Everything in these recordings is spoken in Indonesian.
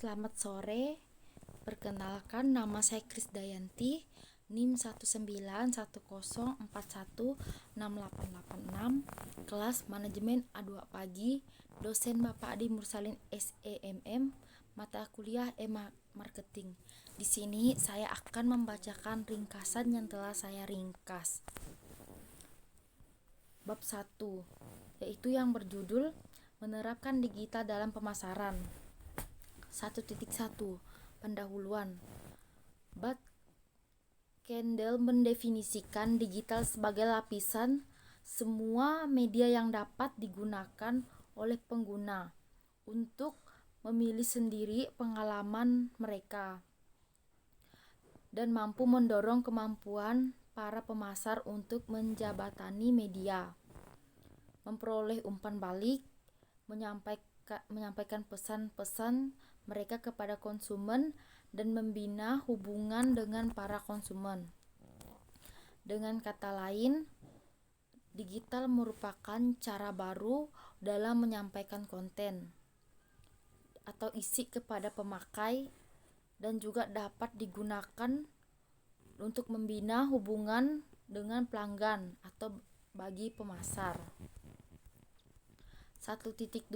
Selamat sore. Perkenalkan, nama saya Krisdayanti, NIM 19104168886, kelas Manajemen A2 Pagi, dosen Bapak Adi Mursalin SEMM, mata kuliah Marketing. Di sini saya akan membacakan ringkasan yang telah saya ringkas. Bab 1, yaitu yang berjudul Menerapkan Digital dalam Pemasaran. 1.1 Pendahuluan. Bud Kendall mendefinisikan digital sebagai lapisan semua media yang dapat digunakan oleh pengguna untuk memilih sendiri pengalaman mereka dan mampu mendorong kemampuan para pemasar untuk menjabatani media, memperoleh umpan balik, menyampaikan pesan-pesan mereka kepada konsumen, dan membina hubungan dengan para konsumen. Dengan kata lain, digital merupakan cara baru dalam menyampaikan konten atau isi kepada pemakai dan juga dapat digunakan untuk membina hubungan dengan pelanggan atau bagi pemasar. 1.2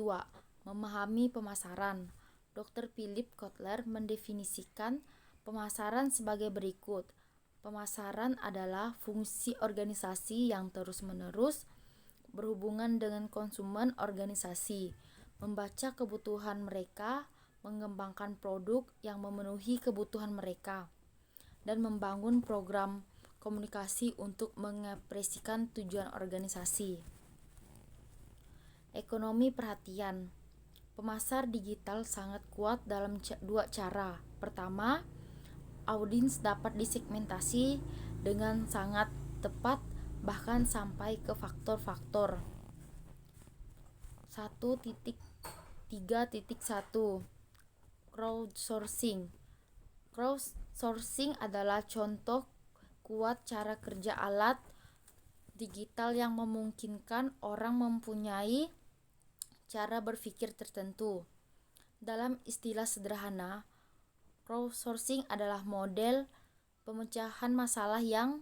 Memahami pemasaran. Dr. Philip Kotler mendefinisikan pemasaran sebagai berikut. Pemasaran adalah fungsi organisasi yang terus-menerus berhubungan dengan konsumen organisasi, membaca kebutuhan mereka, mengembangkan produk yang memenuhi kebutuhan mereka, dan membangun program komunikasi untuk mengekspresikan tujuan organisasi. Ekonomi perhatian. Pemasar digital sangat kuat dalam dua cara. Pertama, audiens dapat disegmentasi dengan sangat tepat, bahkan sampai ke faktor-faktor. 1.3.1 Crowdsourcing. Crowdsourcing adalah contoh kuat cara kerja alat digital yang memungkinkan orang mempunyai cara berpikir tertentu. Dalam istilah sederhana, crowdsourcing adalah model pemecahan masalah yang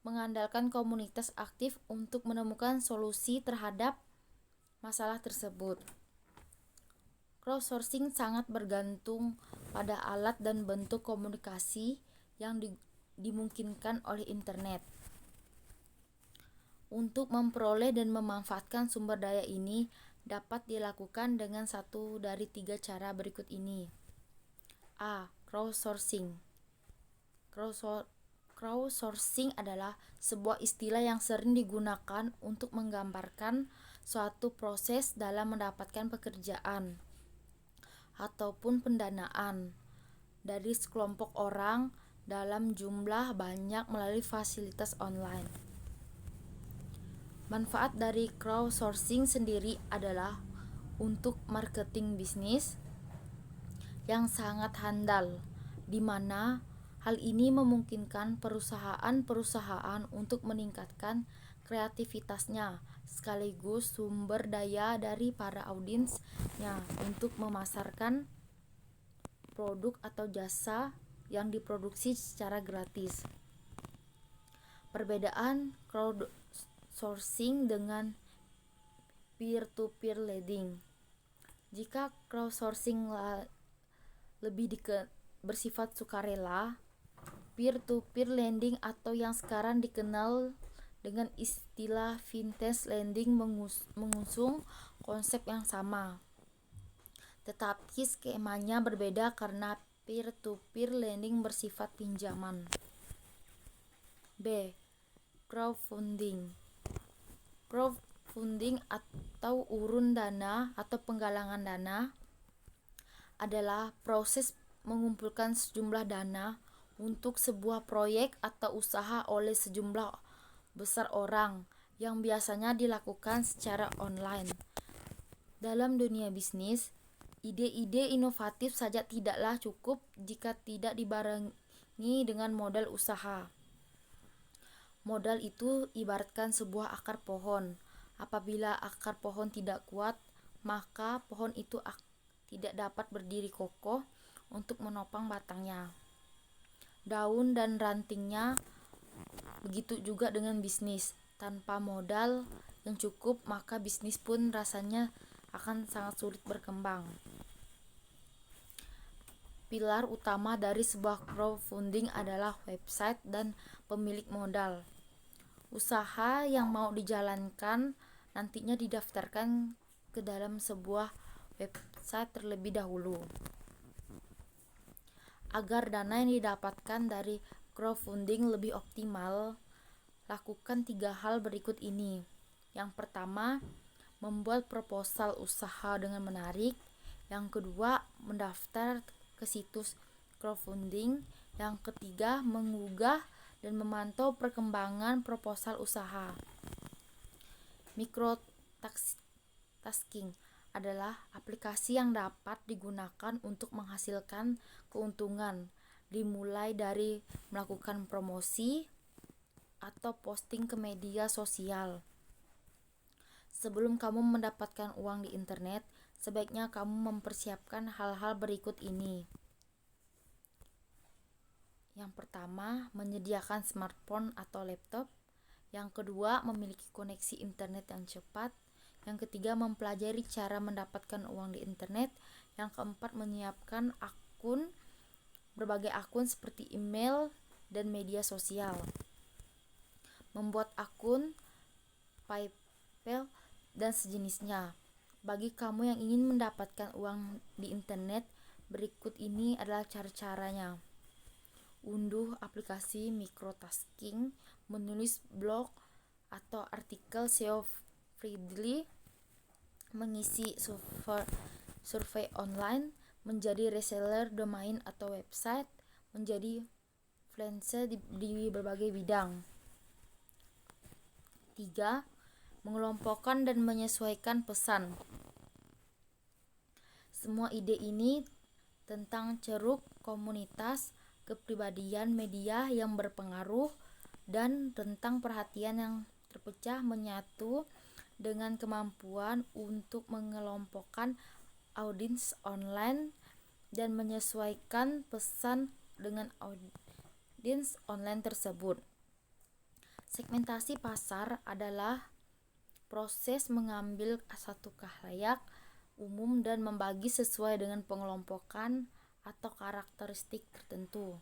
mengandalkan komunitas aktif untuk menemukan solusi terhadap masalah tersebut. Crowdsourcing sangat bergantung pada alat dan bentuk komunikasi yang dimungkinkan oleh internet. Untuk memperoleh dan memanfaatkan sumber daya ini dapat dilakukan dengan satu dari tiga cara berikut ini. A. Crowdsourcing. Crowdsourcing adalah sebuah istilah yang sering digunakan untuk menggambarkan suatu proses dalam mendapatkan pekerjaan ataupun pendanaan dari sekelompok orang dalam jumlah banyak melalui fasilitas online. Manfaat dari crowdsourcing sendiri adalah untuk marketing bisnis yang sangat handal, di mana hal ini memungkinkan perusahaan-perusahaan untuk meningkatkan kreativitasnya sekaligus sumber daya dari para audiensnya untuk memasarkan produk atau jasa yang diproduksi secara gratis. Perbedaan crowdsourcing dengan peer-to-peer lending. Jika crowdsourcing lebih bersifat sukarela, peer-to-peer lending atau yang sekarang dikenal dengan istilah vintage lending mengusung konsep yang sama. Tetapi skemanya berbeda karena peer-to-peer lending bersifat pinjaman. B. Crowdfunding. Crowdfunding atau urun dana atau penggalangan dana adalah proses mengumpulkan sejumlah dana untuk sebuah proyek atau usaha oleh sejumlah besar orang yang biasanya dilakukan secara online. Dalam dunia bisnis, ide-ide inovatif saja tidaklah cukup jika tidak dibarengi dengan modal usaha. Modal itu ibaratkan sebuah akar pohon. Apabila akar pohon tidak kuat, maka pohon itu tidak dapat berdiri kokoh untuk menopang batangnya, daun dan rantingnya. Begitu juga dengan bisnis. Tanpa modal yang cukup, maka bisnis pun rasanya akan sangat sulit berkembang. Pilar utama dari sebuah crowdfunding adalah website dan pemilik modal. Usaha yang mau dijalankan nantinya didaftarkan ke dalam sebuah website terlebih dahulu. Agar dana yang didapatkan dari crowdfunding lebih optimal, lakukan 3 hal berikut ini. Yang pertama, membuat proposal usaha dengan menarik. Yang kedua, mendaftar ke situs crowdfunding. Yang ketiga, menggugah dan memantau perkembangan proposal usaha. Microtasking adalah aplikasi yang dapat digunakan untuk menghasilkan keuntungan, dimulai dari melakukan promosi atau posting ke media sosial. Sebelum kamu mendapatkan uang di internet, sebaiknya kamu mempersiapkan hal-hal berikut ini. Yang pertama, menyediakan smartphone atau laptop. Yang kedua, memiliki koneksi internet yang cepat. Yang ketiga, mempelajari cara mendapatkan uang di internet. Yang keempat, menyiapkan berbagai akun seperti email dan media sosial. Membuat akun PayPal dan sejenisnya. Bagi kamu yang ingin mendapatkan uang di internet, berikut ini adalah cara-caranya. Unduh aplikasi microtasking, menulis blog atau artikel SEO friendly, mengisi survei online, menjadi reseller domain atau website, menjadi freelancer di berbagai bidang. 3. Mengelompokkan dan menyesuaikan pesan. Semua ide ini tentang ceruk komunitas, kepribadian media yang berpengaruh, dan tentang perhatian yang terpecah menyatu dengan kemampuan untuk mengelompokkan audiens online dan menyesuaikan pesan dengan audiens online tersebut. Segmentasi pasar adalah proses mengambil satu khalayak umum dan membagi sesuai dengan pengelompokan atau karakteristik tertentu.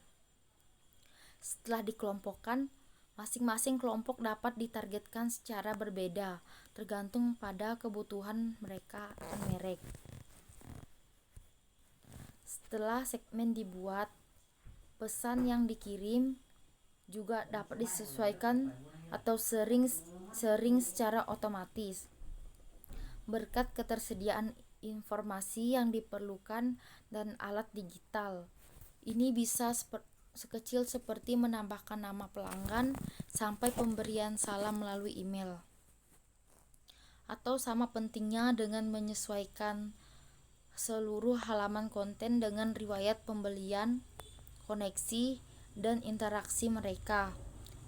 Setelah dikelompokkan, masing-masing kelompok dapat ditargetkan secara berbeda, tergantung pada kebutuhan mereka akan merek. Setelah segmen dibuat, pesan yang dikirim juga dapat disesuaikan atau sering secara otomatis. Berkat ketersediaan informasi yang diperlukan dan alat digital, ini bisa sekecil seperti menambahkan nama pelanggan sampai pemberian salam melalui email. Atau sama pentingnya dengan menyesuaikan seluruh halaman konten dengan riwayat pembelian, koneksi, dan interaksi mereka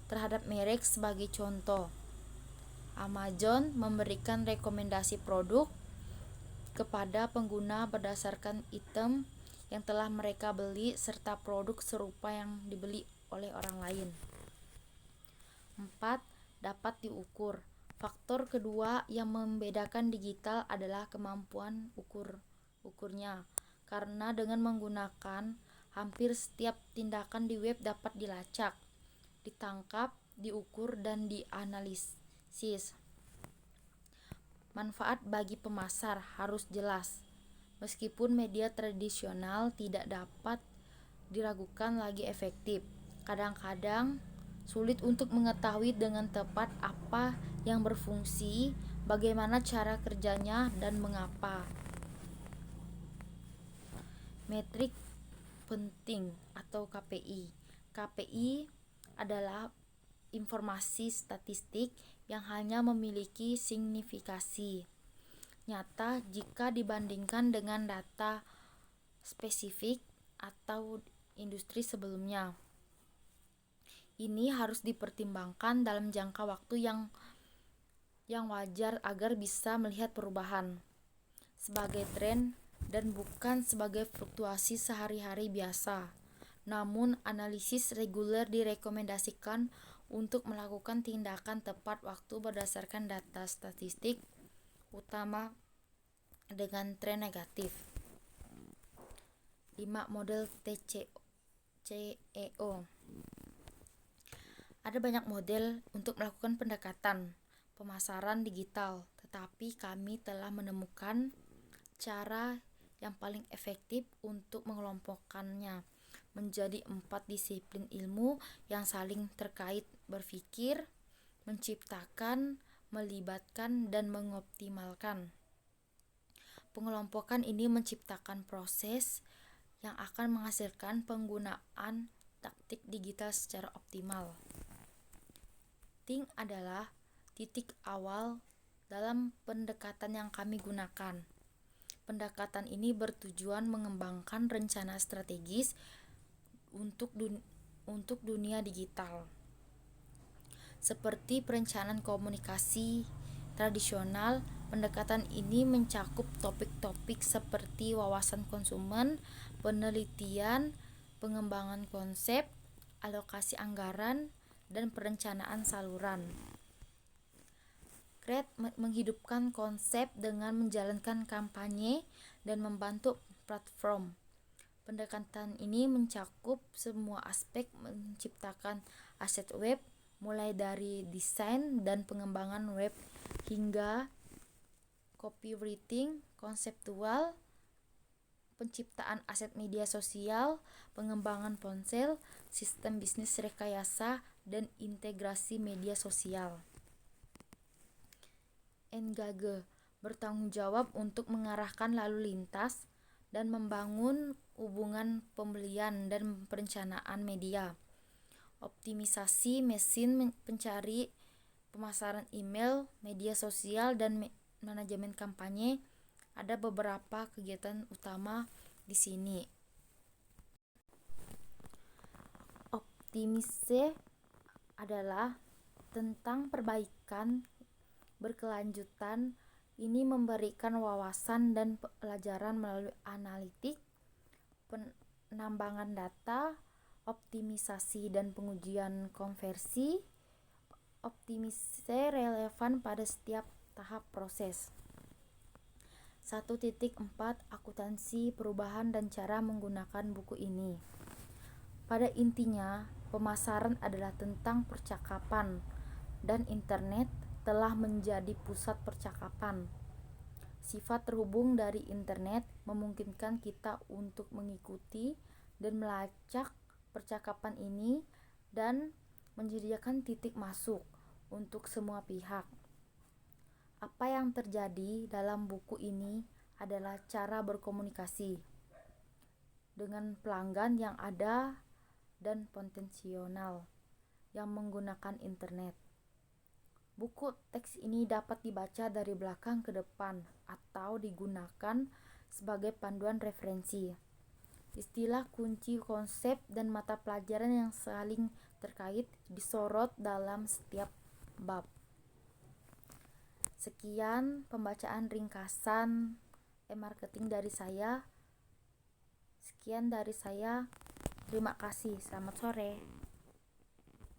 terhadap merek. Sebagai contoh, Amazon memberikan rekomendasi produk kepada pengguna berdasarkan item yang telah mereka beli serta produk serupa yang dibeli oleh orang lain. 4. Dapat diukur. Faktor kedua yang membedakan digital adalah kemampuan ukurnya, karena dengan menggunakan hampir setiap tindakan di web dapat dilacak, ditangkap, diukur, dan dianalisis. Manfaat bagi pemasar harus jelas. Meskipun media tradisional tidak dapat diragukan lagi efektif, kadang-kadang sulit untuk mengetahui dengan tepat apa yang berfungsi, bagaimana cara kerjanya, dan mengapa. Metrik penting atau KPI. KPI adalah informasi statistik yang hanya memiliki signifikasi nyata jika dibandingkan dengan data spesifik atau industri sebelumnya. Ini harus dipertimbangkan dalam jangka waktu yang wajar agar bisa melihat perubahan. Sebagai tren, dan bukan sebagai fluktuasi sehari-hari biasa. Namun, analisis reguler direkomendasikan untuk melakukan tindakan tepat waktu berdasarkan data statistik utama dengan tren negatif. 5. Model TCEO. Ada banyak model untuk melakukan pendekatan pemasaran digital, tetapi kami telah menemukan cara yang paling efektif untuk mengelompokkannya menjadi 4 disiplin ilmu yang saling terkait: berpikir, menciptakan, melibatkan, dan mengoptimalkan. Pengelompokan ini menciptakan proses yang akan menghasilkan penggunaan taktik digital secara optimal. Think adalah titik awal dalam pendekatan yang kami gunakan. Pendekatan ini bertujuan mengembangkan rencana strategis untuk dunia digital. Seperti perencanaan komunikasi tradisional, pendekatan ini mencakup topik-topik seperti wawasan konsumen, penelitian, pengembangan konsep, alokasi anggaran, dan perencanaan saluran. Create menghidupkan konsep dengan menjalankan kampanye dan membantu platform. Pendekatan ini mencakup semua aspek menciptakan aset web, mulai dari desain dan pengembangan web hingga copywriting konseptual, penciptaan aset media sosial, pengembangan ponsel, sistem bisnis rekayasa, dan integrasi media sosial. Engage bertanggung jawab untuk mengarahkan lalu lintas dan membangun hubungan pembelian dan perencanaan media. Optimisasi mesin pencari, pemasaran email, media sosial, dan manajemen kampanye. Ada beberapa kegiatan utama di sini. Optimise adalah tentang perbaikan berkelanjutan. Ini memberikan wawasan dan pelajaran melalui analitik, penambangan data, optimisasi dan pengujian konversi. Optimise relevan pada setiap tahap proses. 1.4 Akuntansi perubahan dan cara menggunakan buku ini. Pada intinya, pemasaran adalah tentang percakapan, dan internet telah menjadi pusat percakapan. Sifat terhubung dari internet memungkinkan kita untuk mengikuti dan melacak percakapan ini dan menyediakan titik masuk untuk semua pihak. Apa yang terjadi dalam buku ini adalah cara berkomunikasi dengan pelanggan yang ada dan potensial yang menggunakan internet. Buku teks ini dapat dibaca dari belakang ke depan atau digunakan sebagai panduan referensi. Istilah kunci, konsep, dan mata pelajaran yang saling terkait disorot dalam setiap bab. Sekian pembacaan ringkasan e-marketing dari saya. Sekian dari saya. Terima kasih. Selamat sore.